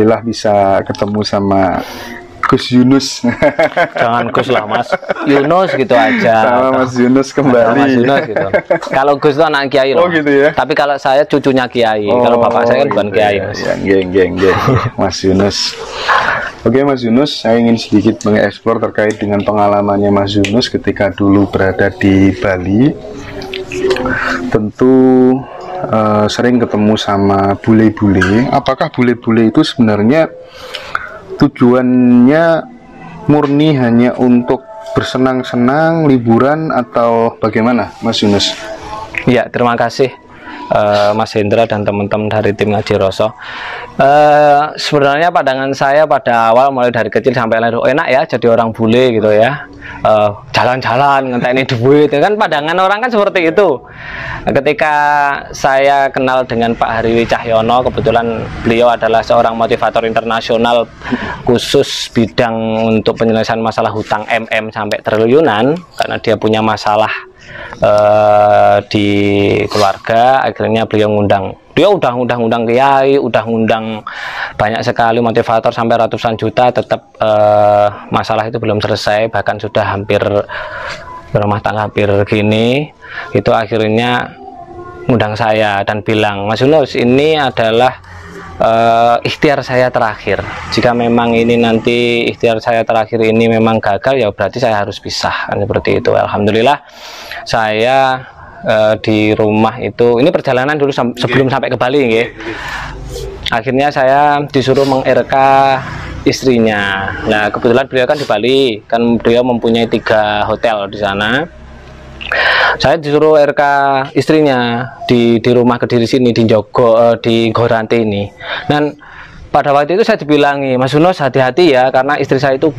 alhamdulillah bisa ketemu sama Gus Yunus. Jangan Gus lah Mas, Yunus gitu aja. Sama Mas Yunus kembali. Mas Yunus gitu. Kalau Gus itu anak kiai loh. Oh gitu ya. Tapi kalau saya cucunya kiai. Kalau bapak saya kan bukan gitu kiai ya. Mas. Ya, geng. Mas Yunus. Oke Mas Yunus, saya ingin sedikit mengeksplor terkait dengan pengalamannya Mas Yunus ketika dulu berada di Bali. Tentu sering ketemu sama bule-bule. Apakah bule-bule itu sebenarnya tujuannya murni hanya untuk bersenang-senang, liburan, atau bagaimana Mas Yunus? Ya, terima kasih Mas Hendra dan teman-teman dari tim Ngaji Roso. Sebenarnya pandangan saya pada awal mulai dari kecil sampai lahir, enak ya jadi orang bule gitu ya, jalan-jalan ngenteni duit kan, pandangan orang kan seperti itu. Ketika saya kenal dengan Pak Hariwi Cahyono, kebetulan beliau adalah seorang motivator internasional khusus bidang untuk penyelesaian masalah hutang sampai triliunan, karena dia punya masalah di keluarga. Akhirnya beliau udah ngundang kiai, udah ngundang banyak sekali motivator sampai ratusan juta, tetap masalah itu belum selesai, bahkan sudah hampir berumah tangga hampir gini. Itu akhirnya ngundang saya dan bilang, Mas Yunus, ini adalah ikhtiar saya terakhir. Jika memang ini nanti ikhtiar saya terakhir ini memang gagal, ya berarti saya harus pisah, kan seperti itu. Alhamdulillah saya di rumah itu, ini perjalanan dulu sebelum sampai ke Bali nggih. Akhirnya saya disuruh meng-RK istrinya. Nah kebetulan beliau kan di Bali, kan beliau mempunyai 3 hotel di sana. Saya disuruh RK istrinya di rumah Kediri sini, di Jogo, di Goranti ini. Dan pada waktu itu saya dibilangi, Mas Yunus hati-hati ya, karena istri saya itu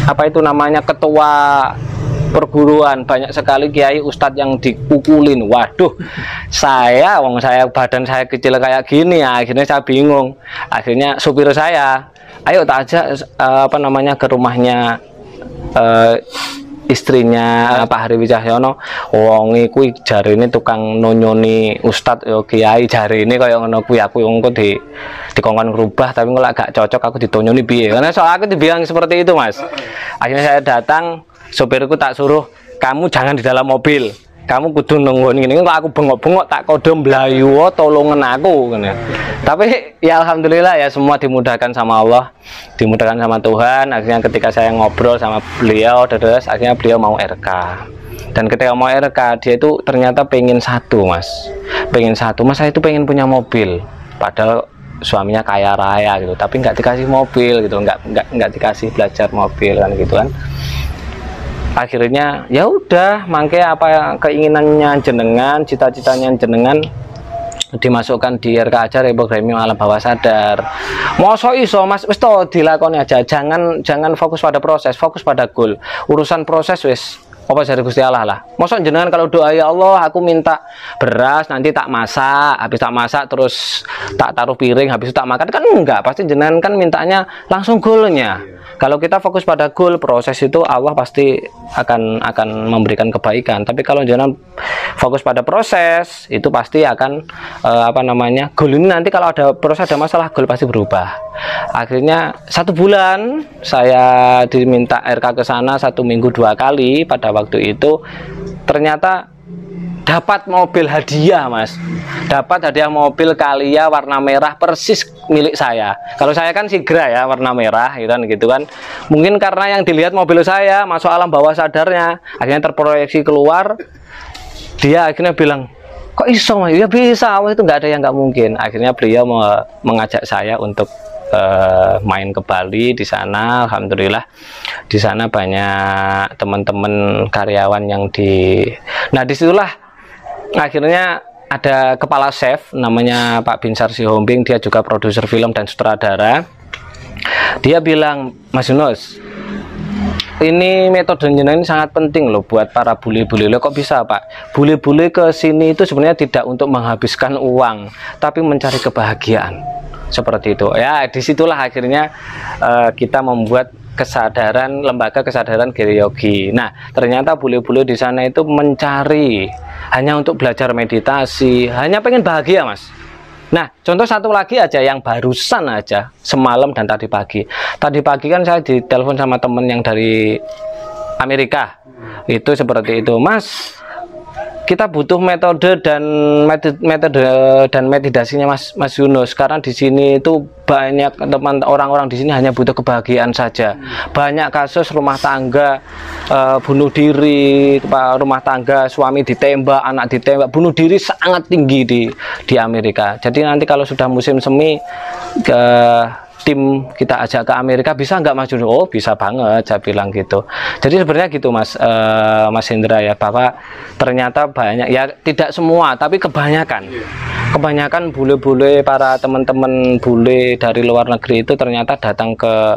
apa itu namanya, ketua perguruan, banyak sekali kiai ustadz yang dipukulin. Waduh, saya badan saya kecil kayak gini ya, akhirnya saya bingung. Akhirnya supir saya, ayo tak ajak apa namanya ke rumahnya istrinya Pak Hariwi Cahyono. Wong kuwi jarine tukang nonyoni ustadz yo kiai, jarine kaya ngono kuwi. Aku engko dikongkon ngrubah, tapi kok gak cocok aku ditonyoni piye, karena soal aku dibilang seperti itu Mas. Akhirnya saya datang, sopirku tak suruh, kamu jangan di dalam mobil, kamu kudu nunggu ini. Kok aku bengok-bengok tak kode melayu, tolongan aku kan ya. Tapi ya alhamdulillah ya, semua dimudahkan sama Allah, dimudahkan sama Tuhan. Akhirnya ketika saya ngobrol sama beliau, terus akhirnya beliau mau RK. Dan ketika mau RK, dia itu ternyata pengen satu Mas, saya itu pengen punya mobil, padahal suaminya kaya raya gitu, tapi nggak dikasih mobil gitu, nggak dikasih belajar mobil kan gitu kan. Akhirnya ya udah, mangke apa keinginannya jenengan, cita-citanya jenengan dimasukkan di RK aja, reprogramming alam bawah sadar. Mosok iso Mas, wis to dilakoni aja, jangan fokus pada proses, fokus pada goal. Urusan proses wis apa dari Gusti Allah lah. Mosok jenengan kalau doa, ya Allah aku minta beras, nanti tak masak, habis tak masak terus tak taruh piring, habis itu tak makan, kan enggak, pasti jenengan kan mintanya langsung goalnya. Kalau kita fokus pada goal, proses itu Allah pasti akan memberikan kebaikan. Tapi kalau jangan fokus pada proses, itu pasti akan apa namanya, goal ini nanti kalau ada proses, ada masalah, goal pasti berubah. Akhirnya 1 bulan saya diminta RK ke sana, 1 minggu 2 kali. Pada waktu itu ternyata dapat mobil hadiah Mas, dapat hadiah mobil Calia warna merah persis milik saya. Kalau saya kan Sigra ya, warna merah gitu kan. Mungkin karena yang dilihat mobil saya masuk alam bawah sadarnya, akhirnya terproyeksi keluar. Dia akhirnya bilang, kok iso Mas? Ya bisa, itu nggak ada yang nggak mungkin. Akhirnya beliau mengajak saya untuk main ke Bali. Di sana alhamdulillah di sana banyak teman-teman karyawan yang nah disitulah akhirnya ada kepala chef namanya Pak Binsar Sihombing, dia juga produser film dan sutradara. Dia bilang, Mas Yunus, ini metode jenengan ini sangat penting loh buat para bule-bule. Loh kok bisa Pak? Bule-bule ke sini itu sebenarnya tidak untuk menghabiskan uang, tapi mencari kebahagiaan. Seperti itu ya. Disitulah akhirnya kita membuat kesadaran, lembaga kesadaran Geriyogi. Nah ternyata bule-bule di sana itu mencari hanya untuk belajar meditasi, hanya pengen bahagia Mas. Nah, contoh satu lagi aja yang barusan aja semalam dan tadi pagi. Tadi pagi kan saya ditelepon sama temen yang dari Amerika. Itu seperti itu, Mas. Kita butuh metode dan meditasinya Mas Yunus, karena di sini itu banyak teman orang-orang di sini hanya butuh kebahagiaan saja. Banyak kasus rumah tangga bunuh diri, rumah tangga suami ditembak, anak ditembak, bunuh diri sangat tinggi di Amerika. Jadi nanti kalau sudah musim semi ke tim kita ajak ke Amerika, bisa nggak Mas Yunus? Oh, bisa banget, saya bilang gitu. Jadi sebenarnya gitu Mas Hendra ya, bahwa ternyata banyak, ya tidak semua tapi kebanyakan bule-bule, para teman-teman bule dari luar negeri itu ternyata datang ke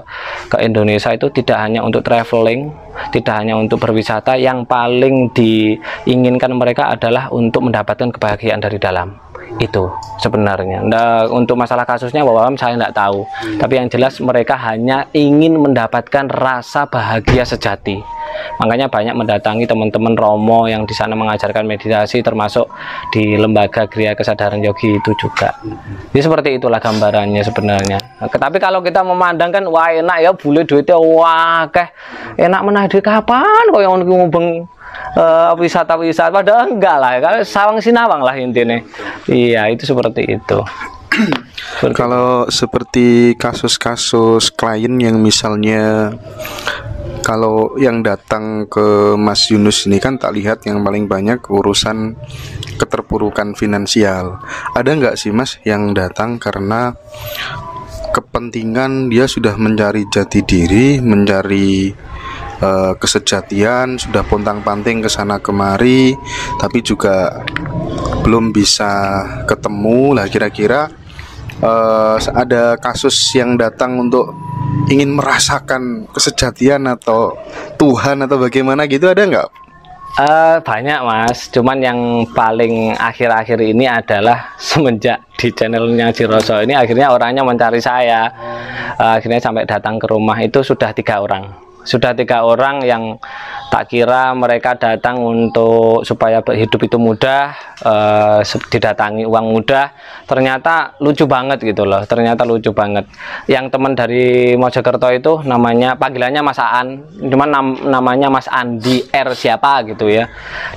Indonesia itu tidak hanya untuk traveling, tidak hanya untuk berwisata. Yang paling diinginkan mereka adalah untuk mendapatkan kebahagiaan dari dalam. Itu sebenarnya. Nah, untuk masalah kasusnya bahwa saya tidak tahu, tapi yang jelas mereka hanya ingin mendapatkan rasa bahagia sejati. Makanya banyak mendatangi teman-teman Romo yang di sana mengajarkan meditasi, termasuk di lembaga Gria Kesadaran Yogi itu juga. Jadi seperti itulah gambarannya sebenarnya. Nah, tapi kalau kita memandangkan wah enak ya, bule duitnya wah enak menarik kapan kok yang ngubeng wisata-wisata, padahal enggak lah, kalau sawang sinawang lah intinya. Iya, itu seperti itu. Kalau seperti kasus-kasus klien yang misalnya, kalau yang datang ke Mas Yunus ini kan tak lihat yang paling banyak urusan keterpurukan finansial. Ada nggak sih Mas yang datang karena kepentingan dia sudah mencari jati diri, mencari kesejatian, sudah pontang-panting ke sana kemari, tapi juga belum bisa ketemu lah. Kira-kira ada kasus yang datang untuk ingin merasakan kesejatian atau Tuhan atau bagaimana gitu, ada nggak? Banyak Mas, cuman yang paling akhir-akhir ini adalah semenjak di channelnya Jiroso ini akhirnya orangnya mencari saya. Akhirnya sampai datang ke rumah itu sudah 3 orang. Sudah 3 orang yang tak kira mereka datang untuk supaya hidup itu mudah, didatangi uang mudah. Ternyata lucu banget gitu loh, ternyata lucu banget. Yang teman dari Mojokerto itu namanya, panggilannya Mas Aan, cuman namanya Mas Andi R siapa gitu ya.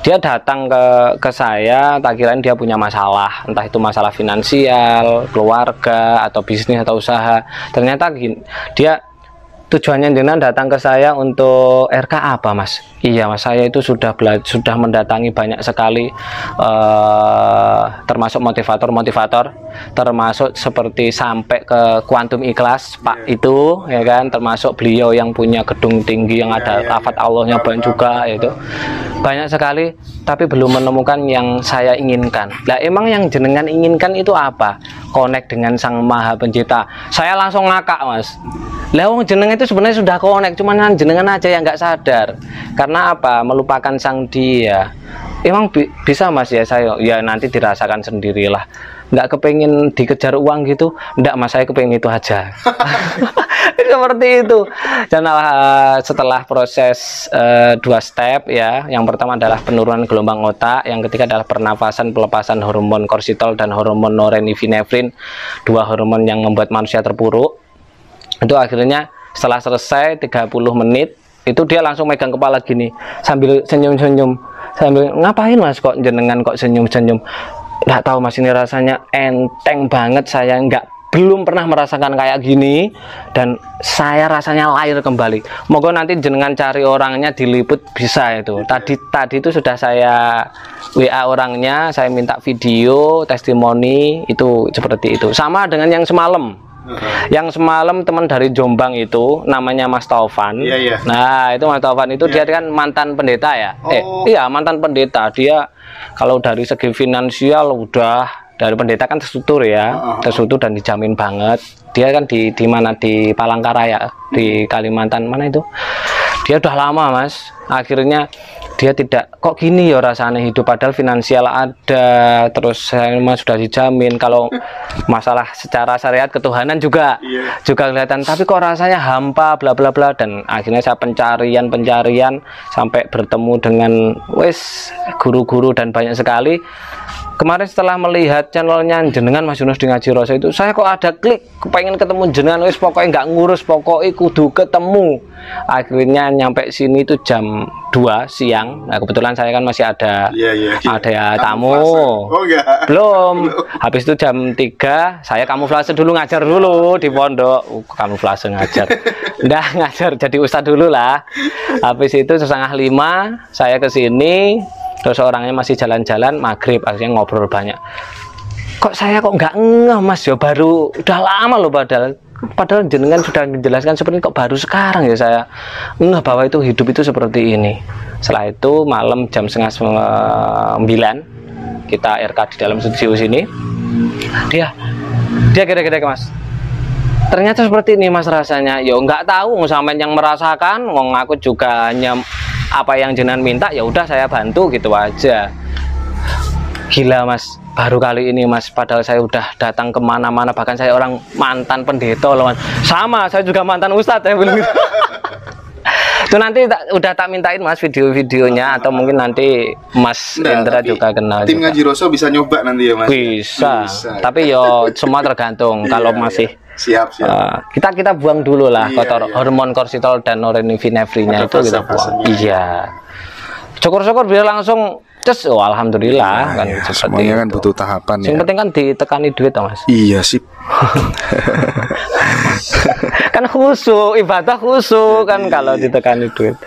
Dia datang ke saya, tak kirain dia punya masalah, entah itu masalah finansial, keluarga, atau bisnis atau usaha. Ternyata dia tujuannya jenengan datang ke saya untuk RK apa Mas? Iya Mas, saya itu sudah mendatangi banyak sekali termasuk motivator, termasuk seperti sampai ke Kuantum Ikhlas Pak itu ya kan, termasuk beliau yang punya gedung tinggi yang ada lafaz Allahnya banyak juga, itu banyak sekali, tapi belum menemukan yang saya inginkan. Lah emang yang jenengan inginkan itu apa? Connect dengan Sang Maha Pencipta. Saya langsung ngakak Mas. Lah wong jenengan itu sebenarnya sudah connect, cuman jenengan aja yang nggak sadar. Karena apa? Melupakan Sang Dia. Emang bisa Mas ya, saya ya nanti dirasakan sendirilah. Nggak kepengen dikejar uang gitu, nggak Mas, saya kepengen itu aja. Seperti itu. Dan setelah proses 2 step ya, yang pertama adalah penurunan gelombang otak, yang ketiga adalah pernafasan, pelepasan hormon kortisol dan hormon norepinefrin, 2 hormon yang membuat manusia terpuruk. Itu akhirnya setelah selesai 30 menit itu dia langsung megang kepala gini sambil senyum-senyum, sambil ngapain Mas kok jenengan kok senyum-senyum? Nggak tahu Mas, ini rasanya enteng banget, saya belum pernah merasakan kayak gini dan saya rasanya lahir kembali. Moga nanti jenengan cari orangnya, diliput bisa itu. Tadi itu sudah saya WA orangnya, saya minta video testimoni itu seperti itu. Sama dengan yang semalam. Yang semalam teman dari Jombang itu namanya Mas Taufan. Nah itu Mas Taufan itu dia kan mantan pendeta ya. Iya mantan pendeta. Dia kalau dari segi finansial udah, dari pendeta kan terstruktur ya, terstruktur dan dijamin banget. Dia kan di mana, di Palangkaraya di Kalimantan mana itu. Dia udah lama Mas. Akhirnya dia tidak, kok gini ya rasanya hidup, padahal finansial ada, terus saya sudah dijamin, kalau masalah secara syariat ketuhanan juga kelihatan, tapi kok rasanya hampa bla bla bla. Dan akhirnya saya pencarian sampai bertemu dengan guru-guru dan banyak sekali. kemarin setelah melihat channelnya jenengan Mas Yunus di Ngaji Rasa itu, saya kok ada klik kepengen ketemu jenengan, wis pokoknya nggak ngurus, pokoknya kudu ketemu. Akhirnya nyampe sini itu jam 2 siang. Nah kebetulan saya kan masih ada tamu. Belum. Habis itu jam 3 saya kamuflase dulu, ngajar dulu di pondok. Kamuflase ngajar. Udah ngajar jadi ustadz dulu lah. Habis itu 4:30 saya ke sini. Terus orangnya masih jalan-jalan, maghrib akhirnya ngobrol banyak. Kok saya kok nggak ngeh Mas ya, baru udah lama loh padahal jenengan sudah menjelaskan seperti kok baru sekarang ya saya ngeh bahwa itu hidup itu seperti ini. Setelah itu malam jam 8:30 kita RK di dalam studio sini. Dia kira-kira Mas. Ternyata seperti ini Mas rasanya. Ya nggak tahu sampai yang merasakan, ngomong aku juga hanya apa yang jenengan minta ya udah saya bantu gitu aja. Gila Mas, baru kali ini Mas, padahal saya udah datang kemana-mana, bahkan saya orang mantan pendeta loh Mas. Sama, saya juga mantan ustadz ya belum. Itu nanti udah tak mintain Mas video-videonya, atau mungkin nanti Mas Indra juga kenal. Tim Ngaji Rasa bisa nyoba nanti ya Mas. Bisa. Tapi yo semua tergantung. Kalau masih siap. Kita buang dulu lah hormon korsitol dan norepinefrinnya itu kita buang. Iya. Syukur-syukur biar langsung alhamdulillah kan semuanya kan butuh tahapan ya. Yang penting kan ditekani duit Mas. Iya sih. Kan khusyuk, ibadah khusyuk kan kalau ditekani duit.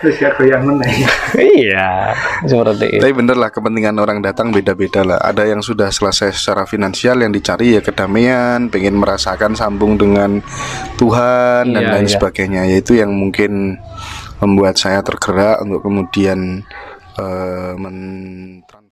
Iya, seperti itu. Tapi bener lah, kepentingan orang datang beda-beda lah. Ada yang sudah selesai secara finansial, yang dicari ya kedamaian, pengen merasakan sambung dengan Tuhan dan lain sebagainya. Yaitu yang mungkin membuat saya tergerak untuk kemudian